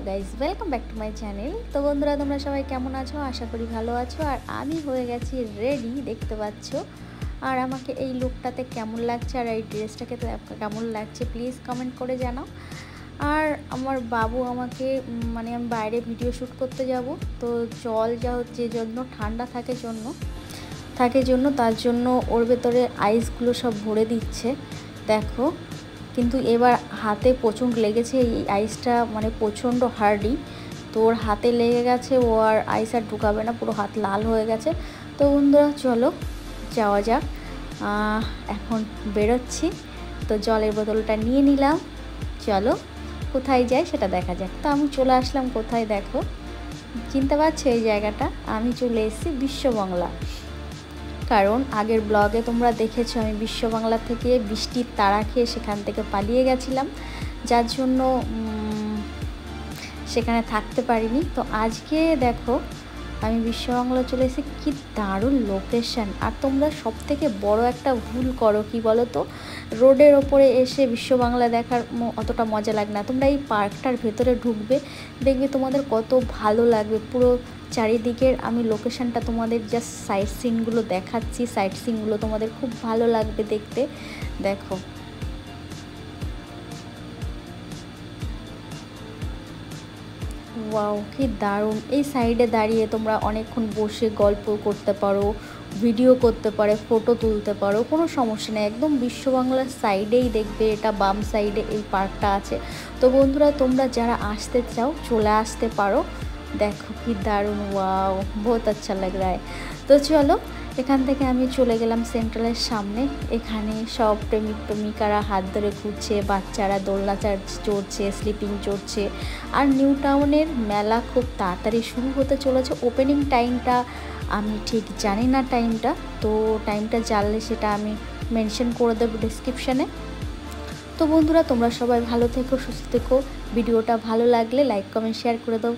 Guys, welcome back to my channel. তো বন্ধুরা, তোমরা সবাই কেমন আছো? আশা করি ভালো আছো। আর আমি হয়ে গেছি রেডি, দেখতে পাচ্ছ। আর আমাকে এই লুকটাতে কেমন লাগছে আর এই ড্রেসটাকে কেমন লাগছে প্লিজ কমেন্ট করে জানাও। আর আমার বাবু আমাকে আমি বাইরে ভিডিও শ্যুট করতে যাব, তো জল যা হচ্ছে জন্য ঠান্ডা থাকে জন্য তার জন্য ওর ভেতরে আইসগুলো সব ভরে দিচ্ছে, দেখো। কিন্তু এবার হাতে প্রচণ্ড লেগেছে, এই আইসটা প্রচণ্ড হার্ডি, তো ওর হাতে লেগে গেছে, ও আর আইস আর ঢুকাবে না, পুরো হাত লাল হয়ে গেছে। তো বন্ধুরা চলো যাওয়া যাক, এখন বেরোচ্ছি। তো জলের বোতলটা নিয়ে নিলাম, চলো কোথায় যাই সেটা দেখা যাক। তো আমি চলে আসলাম কোথায়, দেখো চিনতে পারছো এই জায়গাটা? আমি চলে এসেছি বিশ্ববাংলা। কারণ আগের ব্লগে তোমরা দেখেছো আমি বিশ্ববাংলা থেকে বৃষ্টির তাড়া খেয়ে সেখান থেকে পালিয়ে গেছিলাম, যার জন্য সেখানে থাকতে পারিনি। তো আজকে দেখো আমি বিশ্ববাংলা চলে এসেছি, কি দারুণ লোকেশান। আর তোমরা সব থেকে বড় একটা ভুল করো, কি বলো তো, রোডের ওপরে এসে বিশ্ববাংলা দেখার অতটা মজা লাগে না। তোমরা এই পার্কটার ভেতরে ঢুকবে, দেখবে তোমাদের কত ভালো লাগবে। পুরো চারিদিকের আমি লোকেশানটা তোমাদের জাস্ট সাইট সিনগুলো দেখাচ্ছি, সাইট সিনগুলো তোমাদের খুব ভালো লাগবে দেখতে, দেখো। ওয়াও, কি দারুণ। এই সাইডে দাঁড়িয়ে তোমরা অনেকক্ষণ বসে গল্প করতে পারো, ভিডিও করতে পারো, ফটো তুলতে পারো, কোনো সমস্যা নেই। একদম বিশ্ববাংলার সাইডেই দেখবে, এটা বাম সাইডে এই পার্কটা আছে। তো বন্ধুরা, তোমরা যারা আসতে চাও চলে আসতে পারো, দেখো কি দারুণ। ওয়াও, বহুত আচ্ছা লাগ রা হ্যায়। তো চলো, এখান থেকে আমি চলে গেলাম সেন্ট্রালের সামনে। এখানে সব প্রেমিকারা হাত ধরে ঘুরছে, বাচ্চারা দোলনা চড়ছে, স্লিপিং চড়ছে। আর নিউ টাউনের মেলা খুব তাড়াতাড়ি শুরু হতে চলেছে। ওপেনিং টাইমটা আমি ঠিক জানি না টাইমটা, তো টাইমটা জানলে সেটা আমি মেনশন করে দেবো ডেসক্রিপশানে। তো বন্ধুরা, তোমরা সবাই ভালো থেকো, সুস্থ থেকো। ভিডিওটা ভালো লাগলে লাইক কমেন্ট শেয়ার করে দাও।